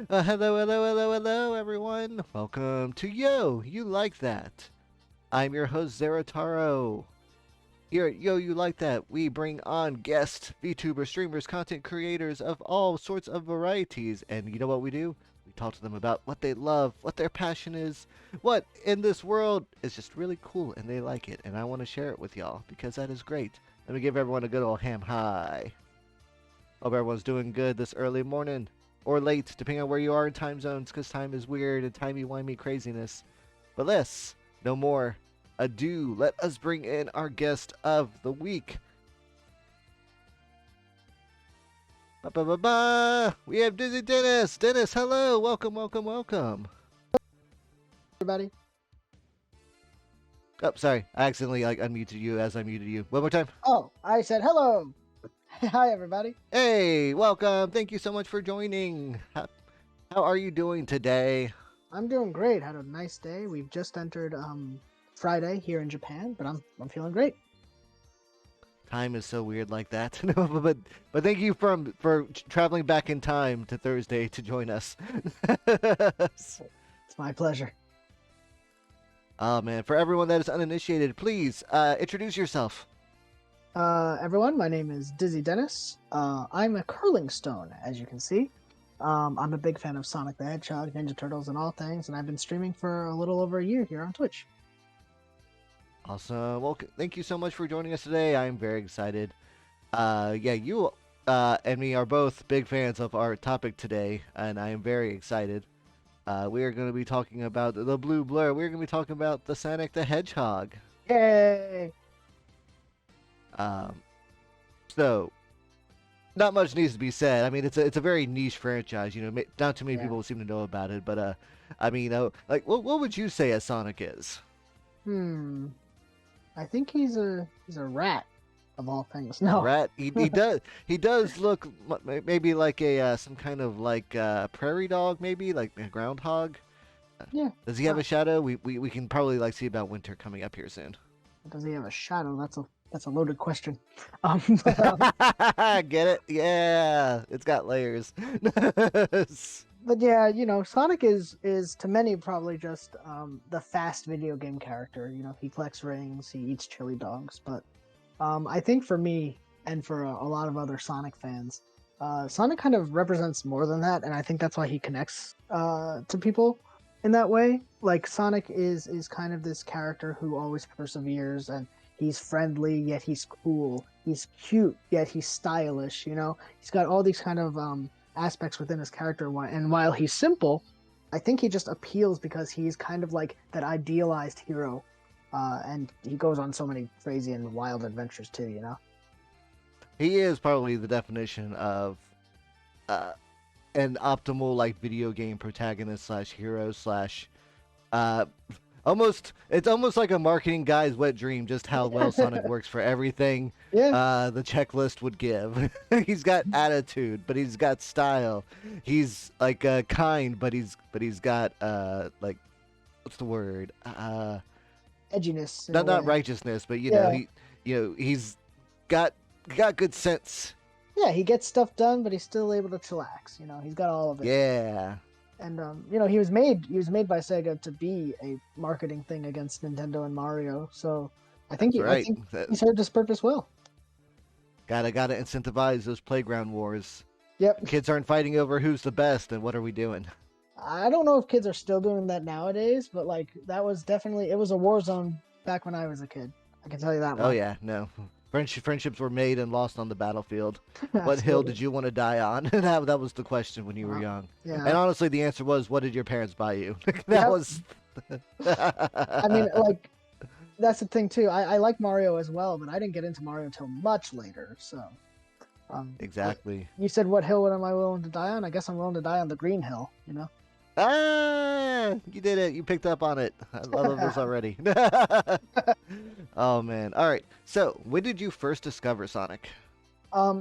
Hello, everyone. Welcome to Yo, You Like That. I'm your host, Zarataro. Here at Yo, You Like That, we bring on guests, VTubers, streamers, content creators of all sorts of varieties. And you know what we do? We talk to them about what they love, what their passion is, what in this world is just really cool and they like it. And I want to share it with y'all because that is great. Let me give everyone a good old ham hi. Hope everyone's doing good this early morning. Or late, depending on where you are in time zones, because time is weird and timey-wimey craziness. But let's, no more ado, let us bring in our guest of the week. Ba-ba-ba-ba! We have DizzyDennis! Dennis, hello! Welcome! Everybody. Oh, sorry. I accidentally unmuted you as I muted you. One more time. Oh, I said hello. Hi, everybody. Hey, welcome. Thank you so much for joining. How are you doing today? I'm doing great. Had a nice day. We've just entered Friday here in Japan, but I'm feeling great. Time is so weird like that. but thank you for traveling back in time to Thursday to join us. It's my pleasure. Oh man, for everyone that is uninitiated, please introduce yourself. Everyone, my name is DizzyDennis. I'm a curling stone, as you can see. I'm a big fan of Sonic the Hedgehog, Ninja Turtles, and all things, and I've been streaming for a little over a year here on Twitch. Awesome. Well, thank you so much for joining us today. I'm very excited. You and me are both big fans of our topic today, and I am very excited. We are going to be talking about the Blue Blur. We're going to be talking about the Sonic the Hedgehog. Yay! So, not much needs to be said. I mean, it's a very niche franchise. Not too many Yeah. people seem to know about it. But I mean, like, what would you say a Sonic is? Hmm. I think he's a rat of all things. A No. rat? He does look maybe like a some kind of like prairie dog, maybe like a groundhog. Uh, Yeah. Does he have Uh, a shadow? We can probably like see about winter coming up here soon. does he have a shadow? That's a loaded question. But, Get it? Yeah, it's got layers. but yeah, Sonic is to many probably just the fast video game character. He collects rings, he eats chili dogs. But I think for me and for a lot of other Sonic fans, Sonic kind of represents more than that, and I think that's why he connects to people in that way. Like Sonic is kind of this character who always perseveres, and he's friendly yet he's cool. He's cute yet he's stylish. He's got all these kind of aspects within his character, and while he's simple, I think he just appeals because he's kind of like that idealized hero, and he goes on so many crazy and wild adventures too. He is probably the definition of uh, an optimal like video game protagonist slash hero slash uh, it's almost like a marketing guy's wet dream just how well Sonic works for everything Yeah. the checklist would give. He's got attitude, but he's got style. He's like kind, but he's got like what's the word? Edginess in a Not way. righteousness, but Yeah. he's got got good sense. Yeah, he gets stuff done, but he's still able to chillax. He's got all of it. Yeah, And he was made by Sega to be a marketing thing against Nintendo and Mario. So I think that's he, I right. think he served his purpose well. Gotta incentivize those playground wars. Yep. Kids aren't fighting over who's the best, and what are we doing? I don't know if kids are still doing that nowadays, but like that was definitely it was a war zone back when I was a kid. I can tell you that Oh much. yeah, no. Friendships were made and lost on the battlefield. What hill Absolutely. did you want to die on? that was the question when you were Uh, young. yeah. And honestly, the answer was, what did your parents buy you? that Yep. was. I mean, like that's the thing too. I like Mario as well, but I didn't get into Mario until much later. So, I, exactly. you said what hill am I willing to die on? I guess I'm willing to die on the green hill. Ah, you did it. You picked up on it. I love this already. Oh man. All right. So, when did you first discover Sonic?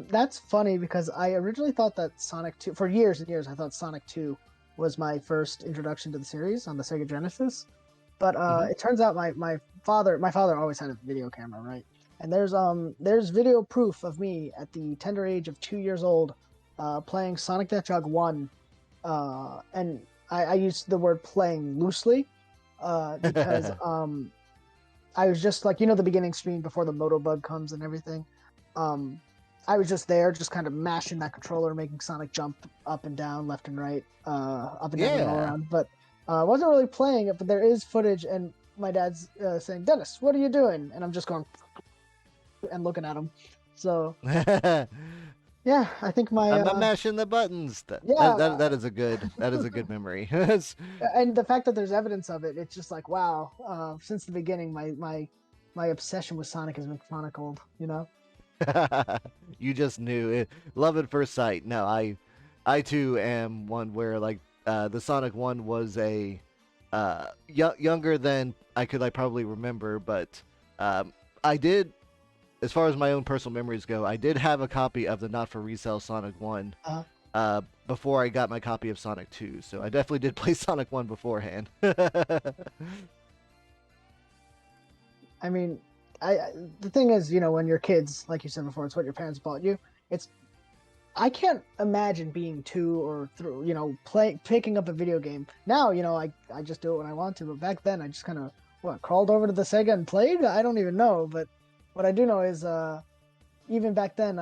That's funny because I originally thought that Sonic 2, for years and years, I thought Sonic 2 was my first introduction to the series on the Sega Genesis. But Hmm. it turns out my father always had a video camera, right? And there's video proof of me at the tender age of 2 years old, playing Sonic the Hedgehog 1, and I use the word playing loosely, because I was just like the beginning screen before the moto bug comes and everything. Um, I was just there, just kind of mashing that controller, making Sonic jump up and down, left and right, up and down and all Yeah. around. But I wasn't really playing it. But there is footage, and my dad's saying, "Dennis, what are you doing?" And I'm just going and looking at him. So yeah, I think my I'm mashing the buttons. yeah, That is a good memory. and the fact that there's evidence of it, it's just like wow. Since the beginning, my obsession with Sonic has been chronicled. You just knew it. Love at first sight. No, I too am one where like the Sonic one was a younger than I could like probably remember, but I did, as far as my own personal memories go, I did have a copy of the not for resale Sonic One Uh, before I got my copy of Sonic Two. So I definitely did play Sonic One beforehand. I mean, the thing is, when you're kids, like you said before, it's what your parents bought you. It's I can't imagine being 2 or 3, picking up a video game. Now, I just do it when I want to, but back then I just kind of crawled over to the Sega and played. I don't even know, but what I do know is even back then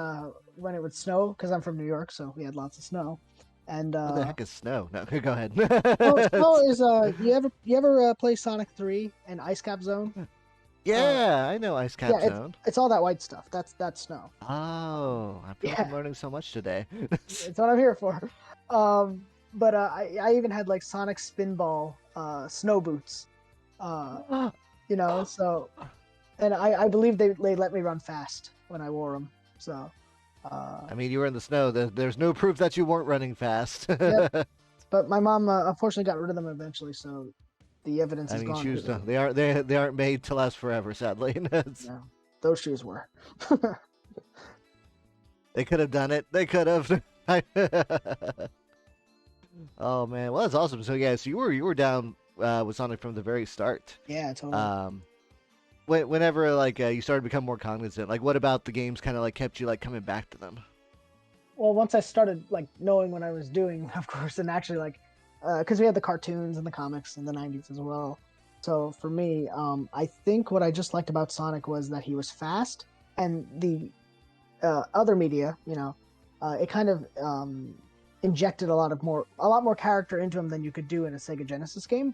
when it would snow, because I'm from New York, so we had lots of snow, and What the heck is snow? No, go ahead. snow is you ever play Sonic 3 and Ice Cap Zone? Uh, Yeah, I know Ice yeah, Cap it's Zone. it's all that white stuff. That's snow. Oh, I feel like Yeah, I'm learning so much today. it's what I'm here for. But I even had like Sonic Spinball snow boots. Uh, so and I believe they let me run fast when I wore them. So Uh, I mean, you were in the snow. There's no proof that you weren't running fast. yep. But my mom unfortunately got rid of them eventually, so the evidence I is mean, gone. shoes don't. They aren't made to last forever. Sadly, Yeah, those shoes were. they could have done it. They could have. Oh man, well that's awesome. So yeah, so you were down with Sonic from the very start. Yeah, totally. Um, whenever like you started to become more cognizant, like what about the games kind of like kept you like coming back to them? Well, once I started like knowing what I was doing, of course, and actually like, because we had the cartoons and the comics in the '90s as well. So for me, I think what I just liked about Sonic was that he was fast, and the other media, it kind of injected a lot more character into him than you could do in a Sega Genesis game.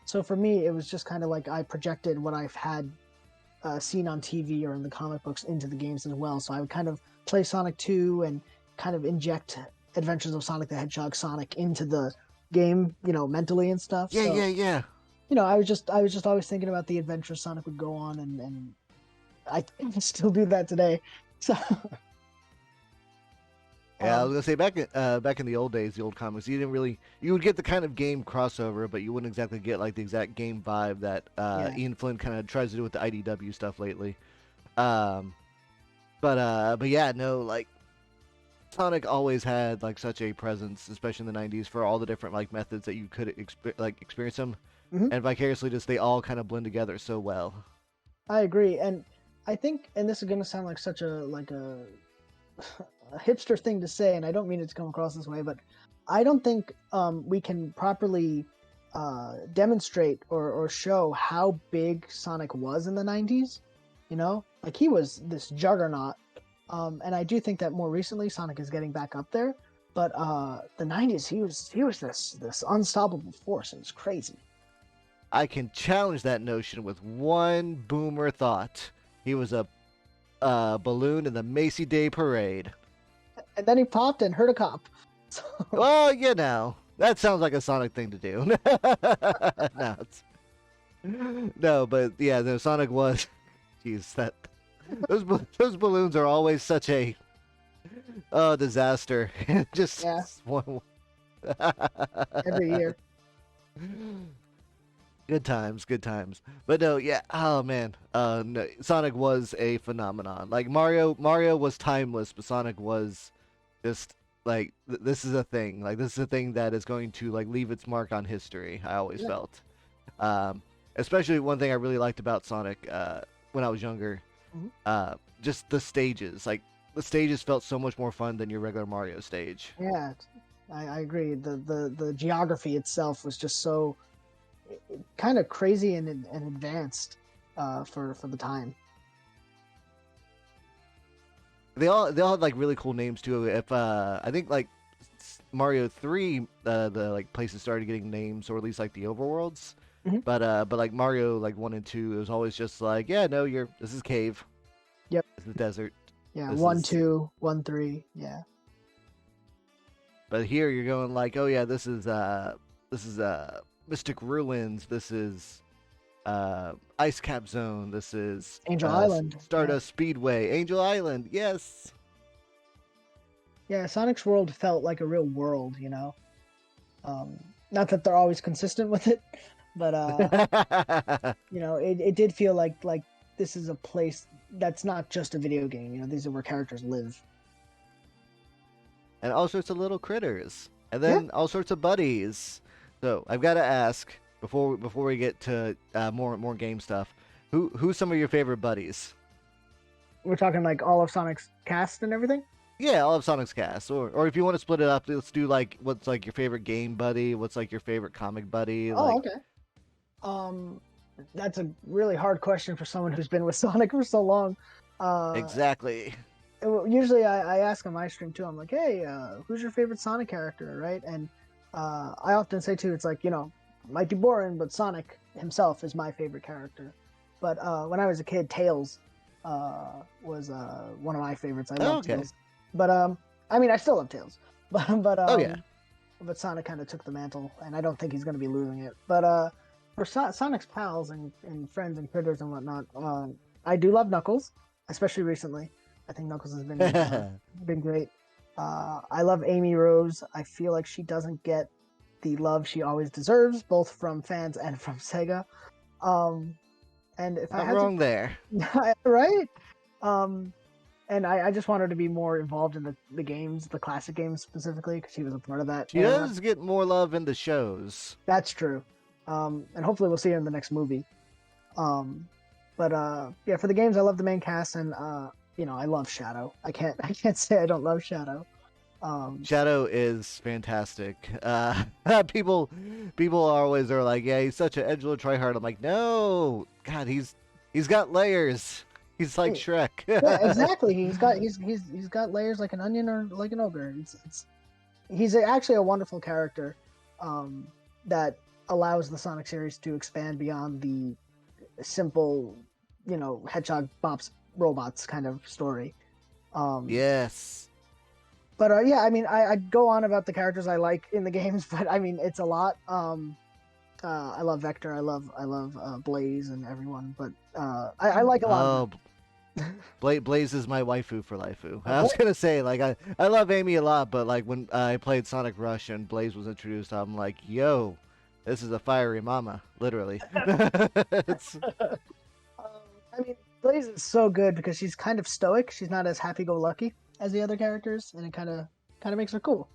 So for me, it was just kind of like I projected what I've had seen on TV or in the comic books into the games as well. So I would kind of play Sonic 2 and kind of inject Adventures of Sonic the Hedgehog Sonic into the game, mentally and stuff. Yeah, So, yeah, yeah. I was just always thinking about the adventures Sonic would go on, and I still do that today. So, Yeah, I was um, gonna say back in the old days, the old comics, you would get the kind of game crossover, but you wouldn't exactly get like the exact game vibe that yeah, Ian Flynn kind of tries to do with the IDW stuff lately. Um, but yeah, no, like Sonic always had like such a presence, especially in the '90s, for all the different like methods that you could experience them, hmm and vicariously just they all kind of blend together so well. I agree, and I think, and this is gonna sound like such a hipster thing to say, and I don't mean it to come across this way, but I don't think we can properly demonstrate or show how big Sonic was in the '90s. Like he was this juggernaut, and I do think that more recently Sonic is getting back up there. But the '90s, he was this unstoppable force. It was crazy. I can challenge that notion with one boomer thought. He was a balloon in the Macy Day Parade. And then he popped and hurt a cop. So, Well, that sounds like a Sonic thing to do. no, no, but yeah, no, Sonic was. Jeez, those balloons are always such a disaster. Just yeah, one. every year. Good times, good times. But no, yeah. Oh man, no, Sonic was a phenomenon. Like Mario was timeless, but Sonic was just like this is a thing. Like this is a thing that is going to like leave its mark on history. I always Yeah. felt. Um, Especially one thing I really liked about Sonic when I was younger, Mhm. just the stages. Like the stages felt so much more fun than your regular Mario stage. Yeah, I agree. The geography itself was just so kind of crazy and advanced for the time. They all had like really cool names too. If I think like Mario 3, the like places started getting names, or at least like the overworlds. Mhm. But like Mario like 1 and 2, it was always just like, yeah, no, this is cave, Yep. this is desert, Yeah. this One, is. two, 1, 3. Yeah. But here you're going like, oh yeah, this is Mystic Ruins, this is Ice Cap Zone, this is Angel Island. Yeah. Stardust Speedway, Angel Island, yes. Yeah. Sonic's world felt like a real world. Not that they're always consistent with it, but it did feel like this is a place that's not just a video game. These are where characters live. And all sorts of little critters, and Yeah. then all sorts of buddies. So I've got to ask before we get to more game stuff, who's some of your favorite buddies? We're talking like all of Sonic's cast and everything. Yeah, all of Sonic's cast, or if you want to split it up, let's do like what's like your favorite game buddy, what's like your favorite comic buddy, Oh, like okay. Um, that's a really hard question for someone who's been with Sonic for so long. Uh, exactly. Usually I ask on my stream too. I'm like, hey, who's your favorite Sonic character, right? And I often say too, it's like, might be boring, but Sonic himself is my favorite character. But when I was a kid, Tails was one of my favorites. I Oh, love okay. Tails. But I mean, I still love Tails. Oh yeah. But Sonic kind of took the mantle, and I don't think he's going to be losing it. But for Sonic's pals and friends and critters and whatnot, I do love Knuckles, especially recently. I think Knuckles has been great. I love Amy Rose. I feel like she doesn't get the love she always deserves, both from fans and from Sega. And if I Not had wrong there. to, right? And I just want her to be more involved in the games, the classic games specifically, because she was a part of that She era. does get more love in the shows. That's true. And hopefully we'll see her in the next movie. But yeah, for the games, I love the main cast, and I love Shadow. I can't say I don't love Shadow. Shadow is fantastic. People are like, yeah, he's such an edgelord tryhard. I'm like, no, God, he's got layers. He's like Shrek. Yeah, exactly. He's got layers like an onion or like an ogre. He's actually a wonderful character that allows the Sonic series to expand beyond the simple, hedgehog bops robots kind of story. Yes. But yeah, I mean, I'd go on about the characters I like in the games, but I mean, it's a lot. I love Vector. I love Blaze and everyone, but I like a lot of them. Blaze is my waifu for life. I was gonna say, like, I love Amy a lot, but like when I played Sonic Rush and Blaze was introduced, I'm like, yo, this is a fiery mama, literally. I mean, Blaze is so good because she's kind of stoic. She's not as happy-go-lucky as the other characters, and it kind of makes her cool.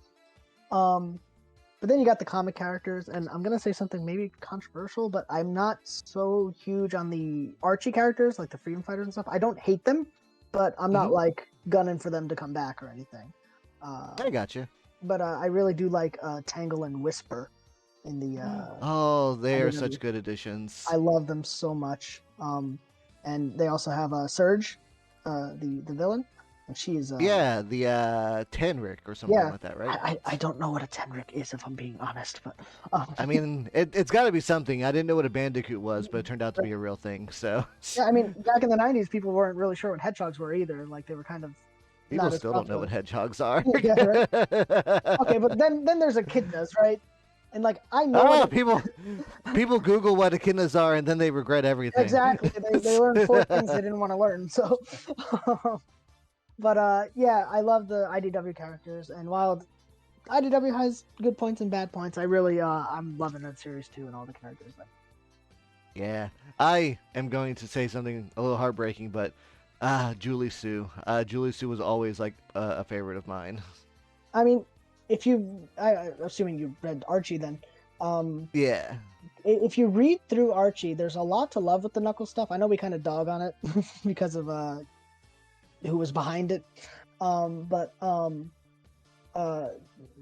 But then you got the comic characters, and I'm gonna say something maybe controversial, but I'm not so huge on the Archie characters, like the Freedom Fighters and stuff. I don't hate them, but I'm not like gunning for them to come back or anything. I gotcha. But I really do like Tangle and Whisper in the. They are such good additions. I love them so much. And they also have Surge, the villain. And she's the Tenric or something like that, right? I don't know what a Tenric is, if I'm being honest, but I mean, it's got to be something. I didn't know what a Bandicoot was, but it turned out to be a real thing. So yeah, I mean, back in the '90s, people weren't really sure what hedgehogs were either. Like they were kind of people still don't know what hedgehogs are. Yeah, right? Okay, but then there's echidnas, right? And like I know people Google what echidnas are and then they regret everything. Exactly, they learned 4 things they didn't want to learn. So. But yeah, I love the IDW characters, and while IDW has good points and bad points, I really I'm loving that series too, and all the characters. Yeah, I am going to say something a little heartbreaking, but Julie Sue. Julie Sue was always like a favorite of mine. I mean, assuming you read Archie, then yeah. If you read through Archie, there's a lot to love with the Knuckles stuff. I know we kind of dog on it because of who was behind it, but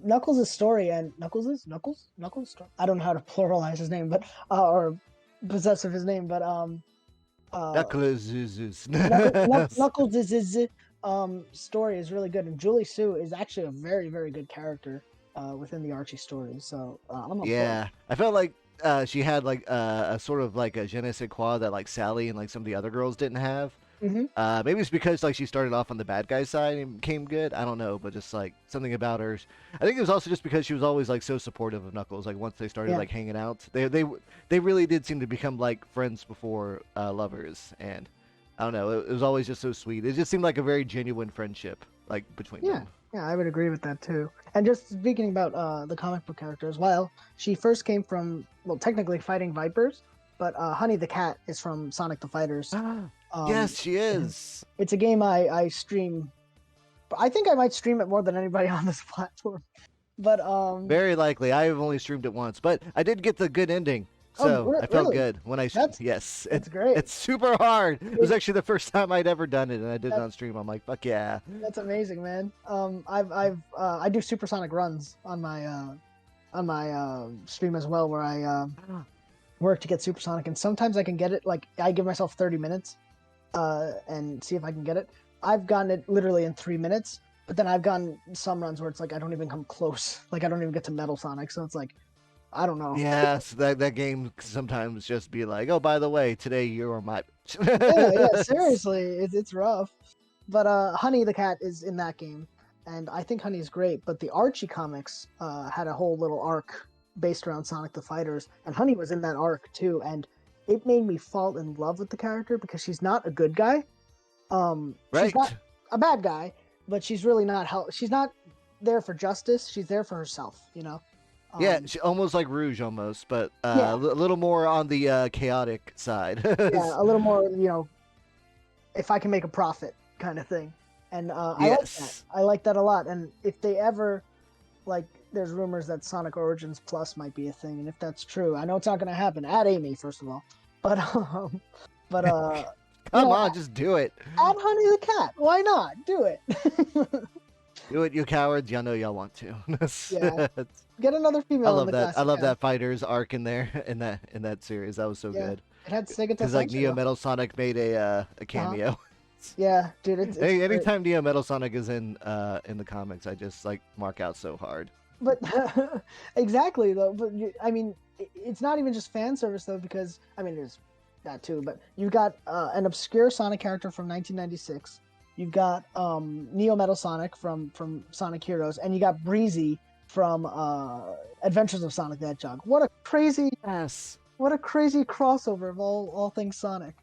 Knuckles' story and Knuckles story. I don't know how to pluralize his name, but or possessive his name, but Knuckles' story is really good, and Julie Sue is actually a very, very good character within the Archie story. So I'm I felt like she had like a sort of like a je ne sais quoi that like Sally and like some of the other girls didn't have. Mm-hmm. Maybe it's because like she started off on the bad guy side and became good. I don't know, but just like something about her. I think it was also just because she was always like so supportive of Knuckles. Like once they started like hanging out, they really did seem to become like friends before lovers. And I don't know, it was always just so sweet. It just seemed like a very genuine friendship like between them. Yeah, I would agree with that too. And just speaking about the comic book characters, well, she first came from technically Fighting Vipers, but Honey the Cat is from Sonic the Fighters. Yes, she is. It's a game I stream. I think I might stream it more than anybody on this platform. But very likely. I've only streamed it once, but I did get the good ending. So I felt good when I yes, it's great. It's super hard. It was actually the first time I'd ever done it, and I did it on stream. I'm like, fuck yeah. That's amazing, man. I do supersonic runs on my stream as well, where I work to get supersonic, and sometimes I can get it. Like I give myself 30 minutes. And see if I can get it. I've gotten it literally in 3 minutes, but then I've gotten some runs where it's like I don't even come close. Like I don't even get to Metal Sonic, so it's like I don't know. Yes, that game sometimes just be like, oh, by the way, today you're my. yeah, seriously, it's rough. But Honey the Cat is in that game, and I think Honey's great. But the Archie comics had a whole little arc based around Sonic the Fighters, and Honey was in that arc too, and it made me fall in love with the character because she's not a good guy. Right. a bad guy, but she's really not she's not there for justice. She's there for herself, you know. Yeah, Um, she, almost like Rouge, almost, but yeah, a little more on the chaotic side. yeah, a little more, you know, if I can make a profit kind of thing. And I like that. Yes. I like that a lot. And if they ever like, there's rumors that Sonic Origins Plus might be a thing, and if that's true, I know it's not going to happen. Add Amy first of all, but but you Come know, on, just do it. add Honey the Cat. Why not? Do it. Do it, you cowards. Y'all know y'all want to. Yeah. Get another I female in love the that. I classic love cast. that fighters arc in there in that series. That was so Yeah, good. it had Sega Because like Neo Tensei. Metal Sonic made a cameo. Yeah, dude, it's great. Anytime Neo Metal Sonic is in the comics, I just like mark out so hard. But exactly though. But I mean, it's not even just fan service though, because I mean, there's that too. But you got an obscure Sonic character from 1996. You've got Neo Metal Sonic from Sonic Heroes, and you got Breezy from Adventures of Sonic the Hedgehog. Yes. What a crazy crossover of all things Sonic.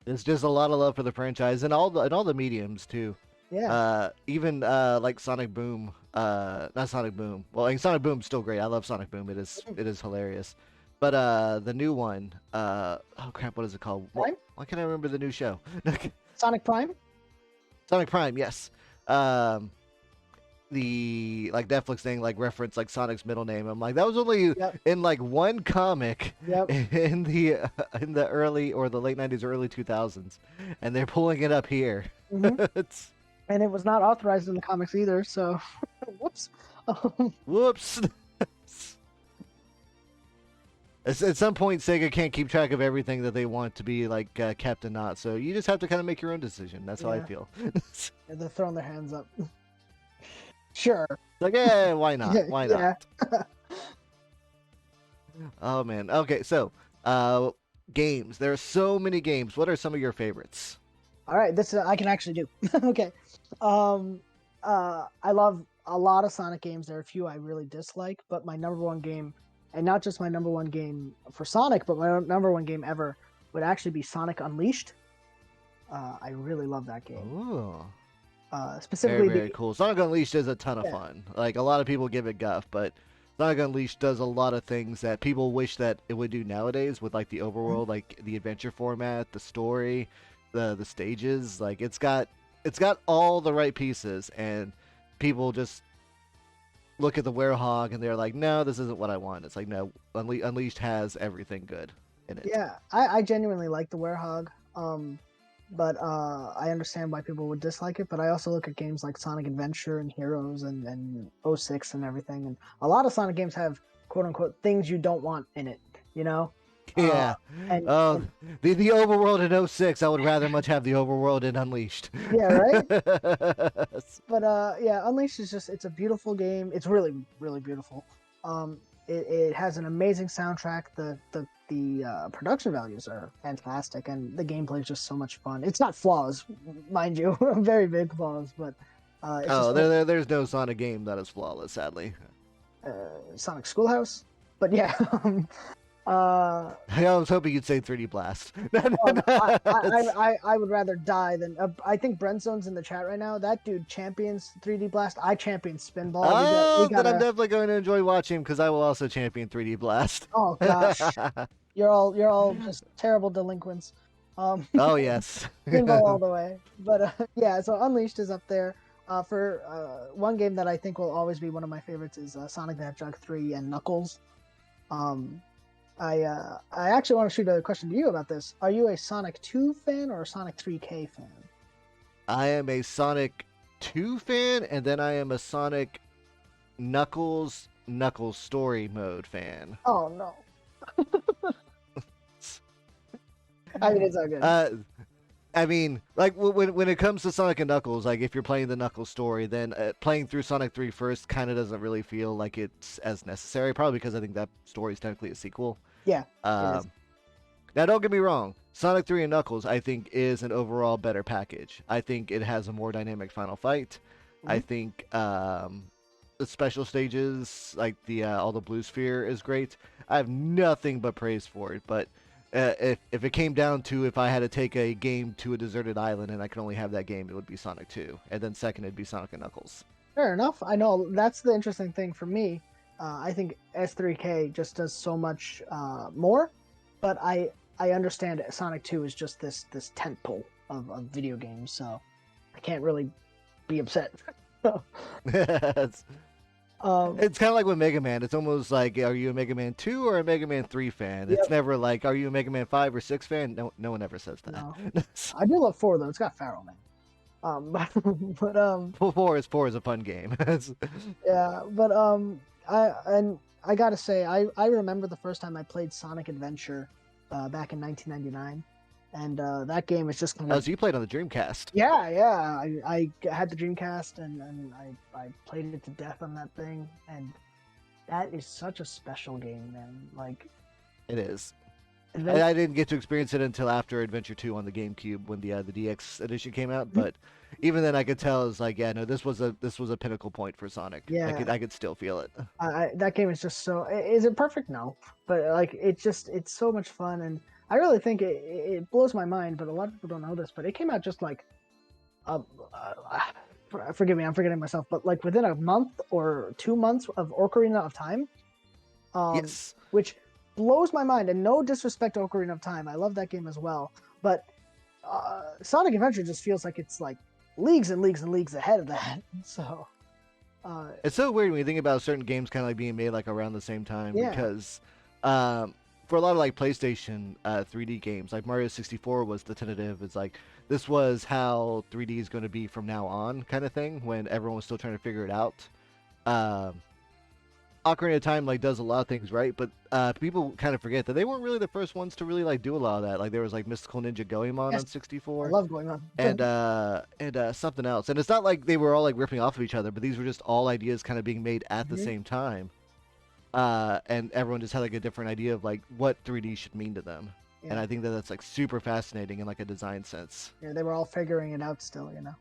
There's just a lot of love for the franchise and all the mediums too. Yeah. Even like Sonic Boom. Not Sonic Boom. Well, like, Sonic Boom's still great. I love Sonic Boom. It is hilarious. But the new one, oh crap, what is it called? Prime? Why can't I remember the new show? Sonic Prime? Sonic Prime, yes. The like Netflix thing like reference like Sonic's middle name. I'm like that was only Yep. in like one comic Yep. in the early or the late 90s early 2000s, and they're pulling it up here. Mhm. It's And it was not authorized in the comics either, so whoops. whoops. At some point, Sega can't keep track of everything that they want to be like kept and not. So you just have to kind of make your own decision. That's how I Yeah. feel. They're throwing their hands up. Sure. Like, yeah, why not? Why Yeah. not? Oh man. Okay, so games. There are so many games. What are some of your favorites? All right, this I can actually do. Okay. I love a lot of Sonic games. There are a few I really dislike, but my number one game, and not just my number one game for Sonic, but my number one game ever would actually be Sonic Unleashed. I really love that game. Ooh. Specifically, Very cool. Sonic Unleashed is a ton of Yeah. fun. Like a lot of people give it guff, but Sonic Unleashed does a lot of things that people wish that it would do nowadays with like the overworld, like the adventure format, the story, the stages. Like it's got all the right pieces, and people just look at the Werehog and they're like, no, this isn't what I want. It's like no, Unleashed has everything good in it. Yeah, I genuinely like the Werehog. But I understand why people would dislike it. But I also look at games like Sonic Adventure and Heroes and '06 and everything. And a lot of Sonic games have quote unquote things you don't want in it, you know? Yeah. And, Oh, the overworld in '06. I would rather much have the overworld in Unleashed. yeah, right? But yeah, Unleashed is just, it's a beautiful game. It's really, really beautiful. It has an amazing soundtrack. The production values are fantastic, and the gameplay is just so much fun. It's not flaws, mind you, very big flaws, but it's Oh, just there's no Sonic game that is flawless, sadly. Sonic Schoolhouse. But yeah, uh, I was hoping you'd say 3D Blast. I would rather die than. I think Brentzone's in the chat right now. That dude champions 3D Blast. I champion Spinball. Oh, we then gotta, I'm definitely going to enjoy watching because I will also champion 3D Blast. Oh gosh, you're all just terrible delinquents. Oh yes. Pinball all the way. But yeah, so Unleashed is up there. For one game that I think will always be one of my favorites is Sonic the Hedgehog 3 and Knuckles. I actually want to shoot a question to you about this. Are you a Sonic 2 fan or a Sonic 3K fan? I am a Sonic 2 fan, and then I am a Sonic Knuckles Story Mode fan. Oh no. I mean, it's all good. I mean, like when it comes to Sonic and Knuckles, like if you're playing the Knuckles story, then playing through Sonic 3 first kind of doesn't really feel like it's as necessary. Probably because I think that story is technically a sequel. Yeah. It is. Now, don't get me wrong. Sonic 3 and Knuckles, I think, is an overall better package. I think it has a more dynamic final fight. Mm-hmm. I think the special stages, like the all the Blue Sphere, is great. I have nothing but praise for it, but if it came down to if I had to take a game to a deserted island and I could only have that game, it would be Sonic 2, and then second it'd be Sonic and Knuckles. Fair enough. I know that's the interesting thing for me. I think S3K just does so much more, but I understand Sonic 2 is just this tentpole of video games, so I can't really be upset. it's um, it's kind of like with Mega Man. It's almost like, are you a Mega Man 2 or a Mega Man 3 fan? It's yep, never like, are you a Mega Man 5 or 6 fan? No one ever says that. no, I do love 4 though. It's got Pharaoh Man. But 4 is a fun game. yeah, but I gotta say, I remember the first time I played Sonic Adventure back in 1999, and that game is just kind Oh, of so you played on the Dreamcast. yeah. I had the Dreamcast and I played it to death on that thing, and that is such a special game, man. Like, It is. Adventure, I didn't get to experience it until after Adventure 2 on the GameCube when the DX edition came out. But even then, I could tell it's like, yeah, no, this was a pinnacle point for Sonic. yeah, I could still feel it. that game is just so. Is it perfect? No, but like it's so much fun, and I really think it blows my mind. But a lot of people don't know this, but it came out just like, uh, forgive me, I'm forgetting myself, but like within a month or 2 months of Ocarina of Time, Yes. which blows my mind. And no disrespect to Ocarina of Time, I love that game as well, but Sonic Adventure just feels like it's like leagues and leagues and leagues ahead of that. So It's so weird when you think about certain games kind of like being made like around the same time yeah, because for a lot of like PlayStation 3D games, like Mario 64 was the tentative. It's like this was how 3D is going to be from now on, kind of thing. When everyone was still trying to figure it out. Um, Ocarina of Time like does a lot of things right, but people kind of forget that they weren't really the first ones to really like do a lot of that. Like there was like Mystical Ninja Goemon yes, on I 64 love going on. and something else. And it's not like they were all like ripping off of each other, but these were just all ideas kind of being made at the Mhm. same time. And everyone just had like a different idea of like what 3D should mean to them. And Yeah, I think that that's like super fascinating in like a design sense. yeah, they were all figuring it out still, you know.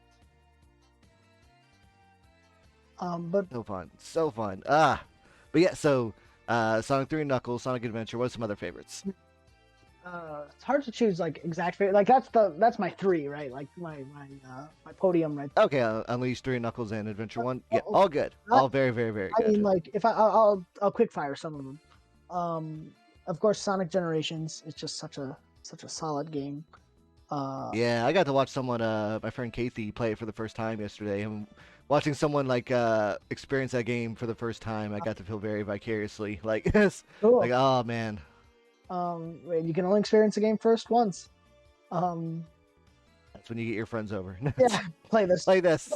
But So fun, so fun. But yeah, so Sonic 3 and Knuckles, Sonic Adventure. What are some other favorites? it's hard to choose like exact favorite. Like that's my 3, right? Like my podium right. Okay, Unleash 3, Knuckles, and Adventure 1. Yeah, Oh, all good. I, All very, very, very I mean, good. like if I'll quick fire some of them. Of course, Sonic Generations is just such a solid game. Yeah, I got to watch someone, my friend Kathy, play it for the first time yesterday. And watching someone like experience that game for the first time, I got to feel very vicariously. Like, it's Cool. like, oh man, You can only experience a game first once. Um, that's when you get your friends over. yeah, play this. Play this.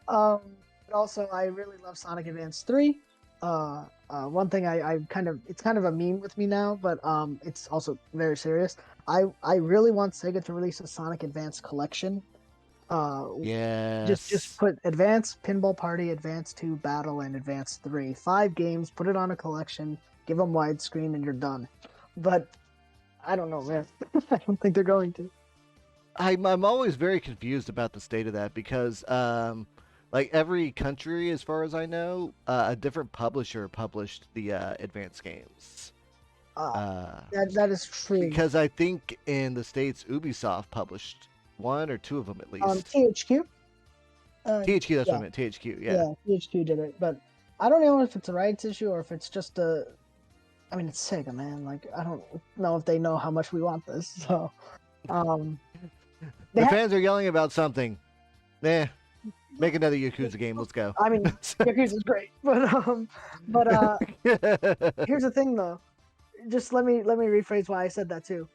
Um, but also, I really love Sonic Advance 3. One thing I kind of it's kind of a meme with me now, but it's also very serious. I really want Sega to release a Sonic Advance collection. Uh, just Yes. put Advance, Pinball Party, Advance 2, Battle, and Advance 3. 5 games, put it on a collection, give them widescreen, and you're done. But I don't know, man. I don't think they're going to. I'm always very confused about the state of that because like every country, as far as I know, a different publisher published the advanced games. Uh, Uh, that is true. because I think in the States, Ubisoft published one or two of them at least. THQ. THQ, that's what Yeah, I meant. THQ, yeah. yeah, THQ did it, but I don't know if it's a rights issue or if it's just a. I mean, it's Sega, man. Like, I don't know if they know how much we want this. So, um, they The have, fans are yelling about something. Nah, make another Yakuza game. Let's go. I mean, Yakuza's great, but here's the thing, though. Just let me rephrase why I said that too.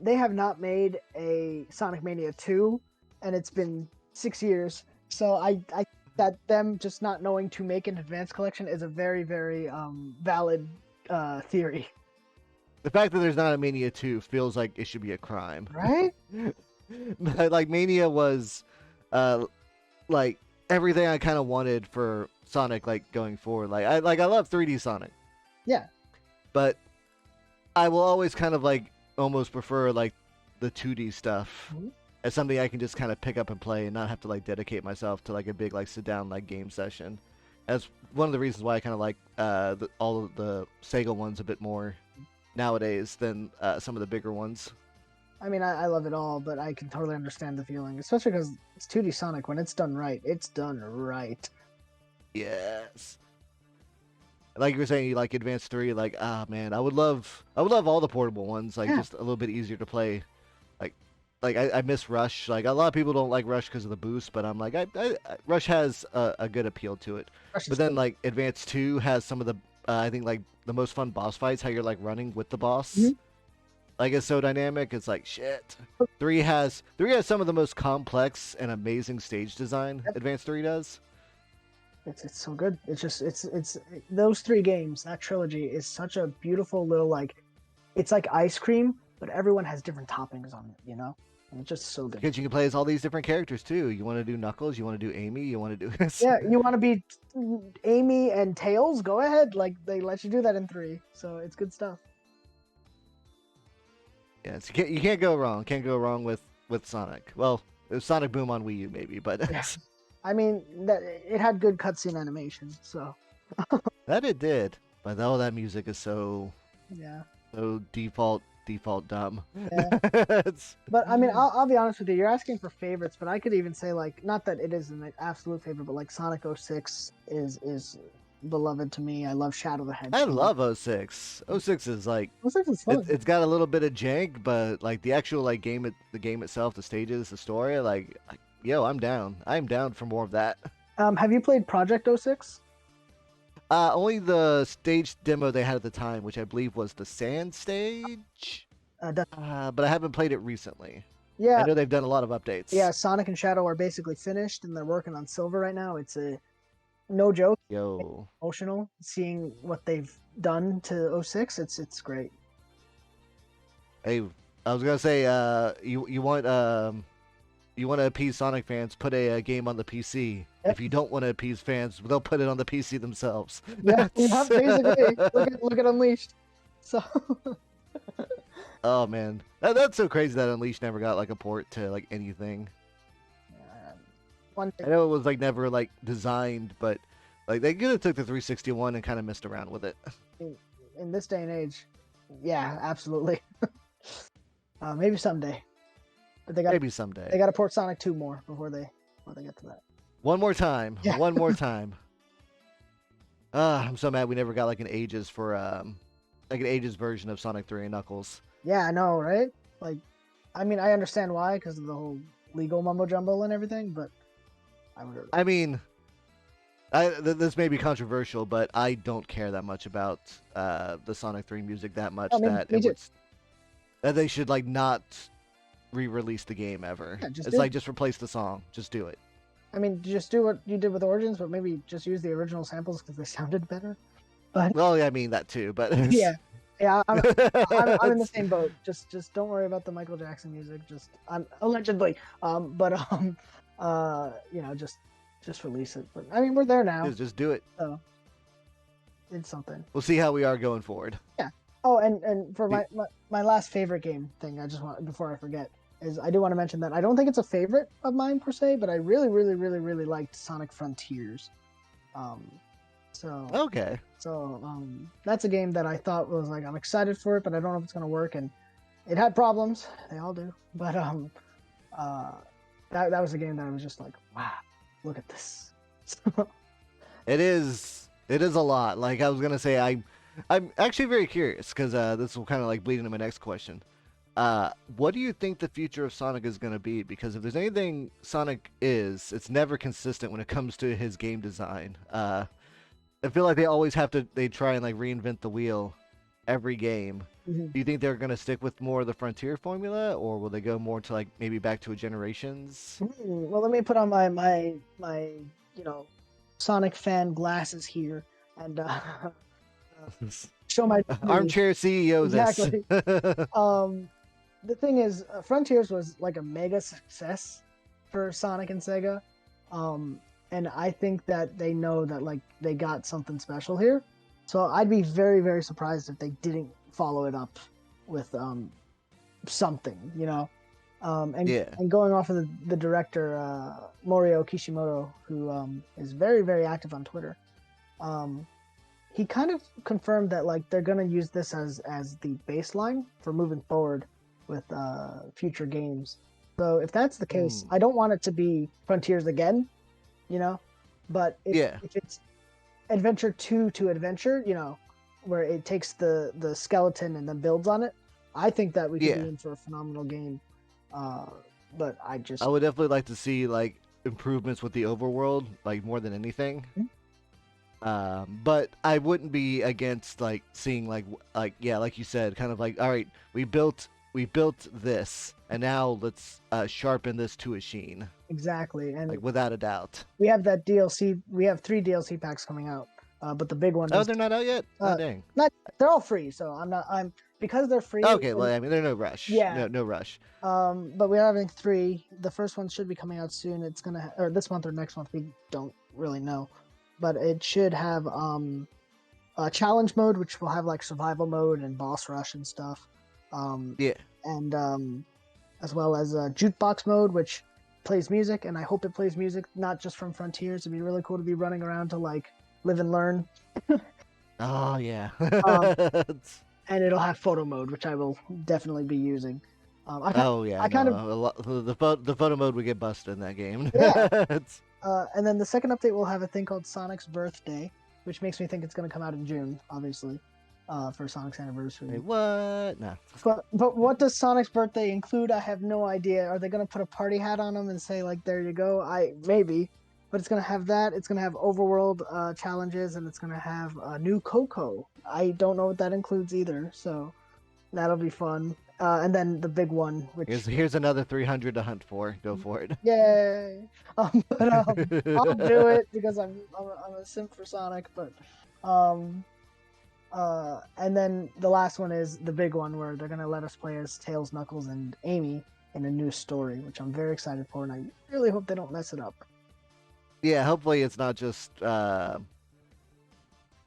They have not made a Sonic Mania 2, and it's been 6 years. So I that them just not knowing to make an advanced collection is a very very valid theory. The fact that there's not a Mania 2 feels like it should be a crime. Right? Like Mania was like everything I kind of wanted for Sonic like going forward. I love 3D Sonic, Yeah. but I will always kind of like almost prefer like the 2D stuff Mhm. as something I can just kind of pick up and play and not have to like dedicate myself to like a big like sit down like game session. That's one of the reasons why I kind of like all of the Sega ones a bit more nowadays than some of the bigger ones. I mean, I love it all, but I can totally understand the feeling, especially because it's 2D Sonic. When it's done right, it's done right. Yes. Like you were saying, you like Advance 3, like, ah man, I would love all the portable ones, like Yeah, just a little bit easier to play. Like I miss Rush. Like a lot of people don't like Rush because of the boost, but I'm like Rush has a good appeal to it. Rush But is then good. like Advance 2 has some of the I think like the most fun boss fights, how you're like running with the boss. Mhm. Like it's so dynamic. It's like shit. Three has some of the most complex and amazing stage design. Yep. Advance 3 does. It's so good. It's just it's those three games. That trilogy is such a beautiful little like. It's like ice cream, but everyone has different toppings on it. And it's just so good. Because you can play as all these different characters too. You want to do Knuckles, you want to do Amy, you want to do Yeah, you want to be Amy and Tails? Go ahead. Like they let you do that in 3, so it's good stuff. Yes, you can't go wrong. Can't go wrong with Sonic. Well, it was Sonic Boom on Wii U maybe, but Yeah. I mean, that it had good cutscene animation, so that it did. But all that music is so yeah. so default dumb. Yeah. It's- But I mean, I'll be honest with you. You're asking for favorites, but I could even say like, not that it is an absolute favorite, but like Sonic 06 is beloved to me. I love Shadow the I Hedgehog. love 06. 06 is like 06 is fun. it's got a little bit of jank, but like the actual like the game itself, the stages, the story, yo, I'm down. I'm down for more of that. Have you played Project 06? Only the stage demo they had at the time, which I believe was the sand stage. That- But I haven't played it recently. I yeah, know they've done a lot of updates. yeah. Sonic and Shadow are basically finished, and they're working on Silver right now. It's a no joke, Yo, emotional seeing what they've done to 06. It's great. hey, I was gonna say, you want to appease Sonic fans, put a game on the PC. Yep. If you don't want to appease fans, they'll put it on the PC themselves. Yeah, basically look at Unleashed. So Oh man, that's so crazy that Unleashed never got like a port to like anything. one I know it was like never like designed, but like they could have took the 361 and kind of messed around with it. in this day and age, yeah, absolutely. Maybe someday, but Maybe they someday. got to port Sonic 2 more before they get to that. One more time. Yeah. One more time. I'm so mad we never got like an Ages version of Sonic 3 and Knuckles. Yeah, I know, right? Like, I mean, I understand why because of the whole legal mumbo jumbo and everything, but I would. I mean, this may be controversial, but I don't care that much about the Sonic 3 music that much I mean, that me it too. would that they should like not re-release the game ever. Yeah, just It's like just replace the song. Just do it. I mean, just do what you did with Origins, but maybe just use the original samples because they sounded better. But Well, yeah, I mean that too, but yeah, I'm in the same boat. Just don't worry about the Michael Jackson music. Just allegedly, just release it. But I mean, we're there now, just do it. so it's something. We'll see how we are going forward. Oh, and for my last favorite game thing, I just want before I forget is I do want to mention that I don't think it's a favorite of mine per se, but I really, really, really, really liked Sonic Frontiers. Okay. So that's a game that I thought was like I'm excited for it, but I don't know if it's gonna work, and it had problems. They all do, but that was a game that I was just like, wow, look at this. It is a lot. Like I was gonna say, I'm actually very curious because this will kind of like bleed into my next question. What do you think the future of Sonic is gonna be? Because if there's anything Sonic is, it's never consistent when it comes to his game design. I feel like they try and like reinvent the wheel every game. Mhm. Do you think they're gonna stick with more of the Frontier formula, or will they go more to like maybe back to a Generations? Well, let me put on my Sonic fan glasses here and show my Armchair CEO. Exactly. This. The thing is, Frontiers was like a mega success for Sonic and Sega, and I think that they know that like they got something special here. So I'd be very, very surprised if they didn't follow it up with something, and going off of the director Morio Kishimoto, who is very, very active on Twitter. he kind of confirmed that like they're gonna use this as the baseline for moving forward with future games. So if that's the case, Hmm. I don't want it to be Frontiers again, you know. But Yeah. if it's Adventure 2 to Adventure, where it takes the skeleton and then builds on it, I think that we could be Yeah. in for a phenomenal game. Uh, but I I just would definitely like to see like improvements with the overworld, like more than anything. But I wouldn't be against like seeing like yeah, like you said, kind of like all right, we built this, and now let's sharpen this to a sheen, exactly, and like without a doubt. we have that DLC. We have 3 DLC packs coming out, but the big one Oh, is they're not out yet. Oh, uh, dang. not. They're all free, so I'm not. I'm because they're free. Okay, well, I mean, there's no rush. Yeah. No rush. But we're having 3. The first one should be coming out soon. It's gonna or this month or next month. We don't really know, but it should have a challenge mode, which will have like survival mode and boss rush and stuff. Yeah. And as well as a jukebox mode, which plays music, and I hope it plays music not just from Frontiers. It'd be really cool to be running around to like live and learn. Oh yeah. Um, and it'll have photo mode, which I will definitely be using. Oh yeah. I kind No, of the photo mode would get busted in that game. yeah. It's- And then the second update will have a thing called Sonic's Birthday, which makes me think it's going to come out in June, obviously, for Sonic's anniversary. Wait, what? No. But what does Sonic's Birthday include? I have no idea. Are they going to put a party hat on him and say like, "There you go"? Maybe, but it's going to have that. It's going to have overworld challenges, and it's going to have a new Coco. I don't know what that includes either, so that'll be fun. And then the big one, which Here's another 300 to hunt for. Go for it. yay! But I'll do it because I'm a simp for Sonic. But and then the last one is the big one where they're gonna let us play as Tails, Knuckles, and Amy in a new story, which I'm very excited for, and I really hope they don't mess it up. Yeah, hopefully it's not just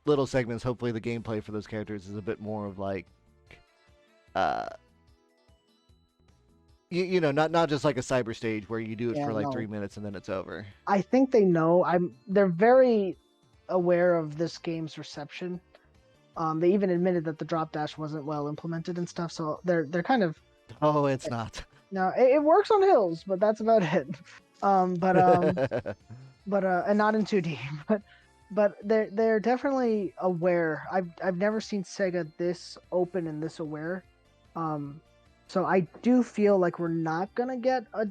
little segments. Hopefully the gameplay for those characters is a bit more of like, uh, not just like a cyber stage where you do it Yeah, for like no. 3 minutes and then it's over. I think they know. They're very aware of this game's reception. They even admitted that the drop dash wasn't well implemented and stuff, so they're kind of Oh, it's not. no. It works on hills, but that's about it. But and not in 2D, but they're definitely aware. I've never seen Sega this open and this aware. So I do feel like we're not gonna get a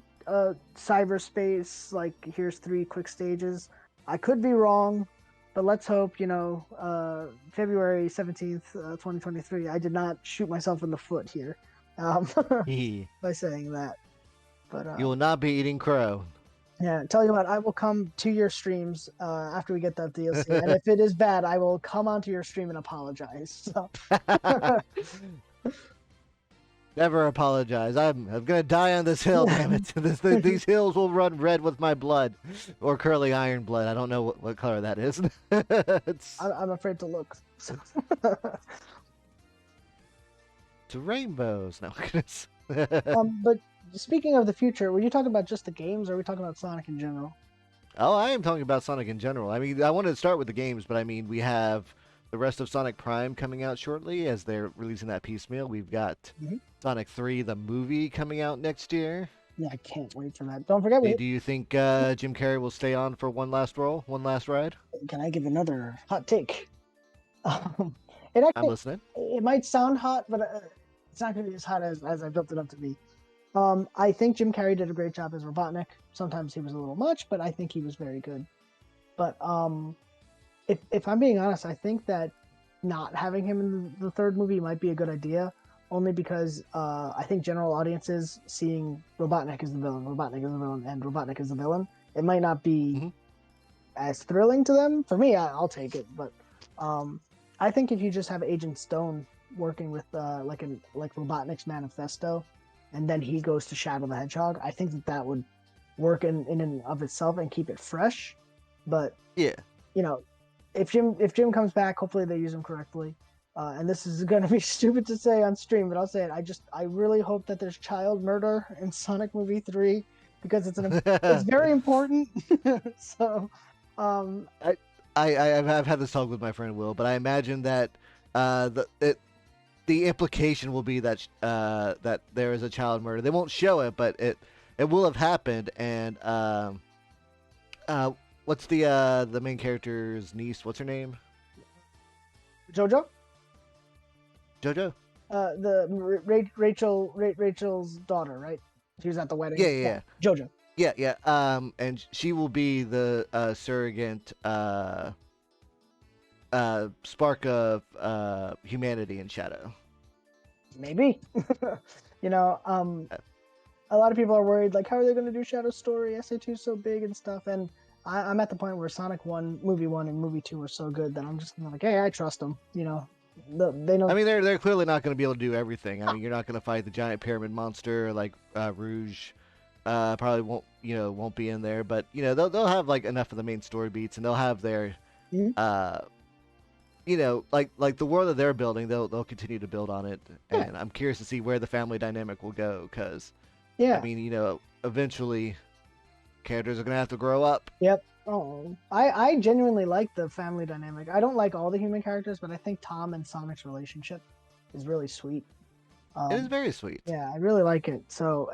cyberspace like here's 3 quick stages. I could be wrong, but let's hope. February 17th, 2023. I did not shoot myself in the foot here by saying that. But You will not be eating crow. yeah, tell you what, I will come to your streams after we get that DLC, and if it is bad, I will come onto your stream and apologize. So. Never apologize. I'm gonna die on this hill, damn it. These hills will run red with my blood, or curly iron blood. I don't know what color that is. I'm afraid to look. So. To rainbows. No. But speaking of the future, were you talking about just the games, or are we talking about Sonic in general? Oh, I am talking about Sonic in general. I mean, I wanted to start with the games, but I mean, we have the rest of Sonic Prime coming out shortly as they're releasing that piecemeal. We've got Sonic 3, the movie, coming out next year. Yeah, I can't wait for that. Don't forget, Do you think Jim Carrey will stay on for one last ride? Can I give another hot take? It I'm actually, listening. it might sound hot, but it's not going to be as hot as I built it up to be. I think Jim Carrey did a great job as Robotnik. Sometimes he was a little much, but I think he was very good. But if I'm being honest, I think that not having him in the third movie might be a good idea, only because I think general audiences seeing Robotnik as the villain, and Robotnik as the villain, it might not be as thrilling to them. For me, I'll take it, but I think if you just have Agent Stone working with like Robotnik's manifesto, and then he goes to Shadow the Hedgehog, I think that would work in and of itself and keep it fresh. But yeah, if Jim comes back, hopefully they use him correctly. And this is going to be stupid to say on stream, but I'll say it. I really hope that there's child murder in Sonic Movie 3 because it's very important. So, I've had this talk with my friend Will, but I imagine that the implication will be that that there is a child murder. They won't show it, but it will have happened. And uh, what's the main character's niece? What's her name? Jojo. JoJo. Rachel's daughter, right? She was at the wedding. Yeah, yeah, yeah. Jojo. Yeah, yeah. And she will be the surrogate spark of humanity in Shadow. Maybe. you know, a lot of people are worried, like, how are they going to do Shadow Story? SA2 is so big and stuff. And I'm at the point where Sonic 1, Movie 1, and Movie 2 are so good that I'm just like, hey, I trust them. You know, they know. I mean, they're clearly not going to be able to do everything. I mean, you're not going to fight the giant pyramid monster like Rouge. Probably won't be in there, but they'll have like enough of the main story beats, and they'll have their like the world that they're building, they'll continue to build on it, and I'm curious to see where the family dynamic will go, because I mean, eventually characters are gonna have to grow up. Yep. Oh, I genuinely like the family dynamic. I don't like all the human characters, but I think Tom and Sonic's relationship is really sweet. It is very sweet. Yeah, I really like it. So,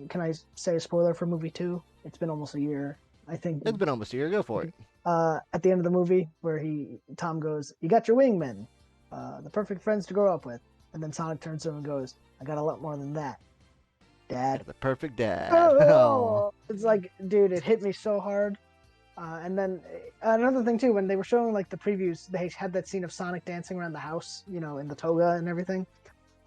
can I say a spoiler for movie 2? It's been almost a year. I think it's been almost a year. Go for it. At the end of the movie, where Tom goes, "You got your wingmen, the perfect friends to grow up with," and then Sonic turns to him and goes, "I got a lot more than that, Dad." The perfect dad. Oh, it's like, dude, it hit me so hard. And then another thing too, when they were showing like the previews, they had that scene of Sonic dancing around the house, in the toga and everything.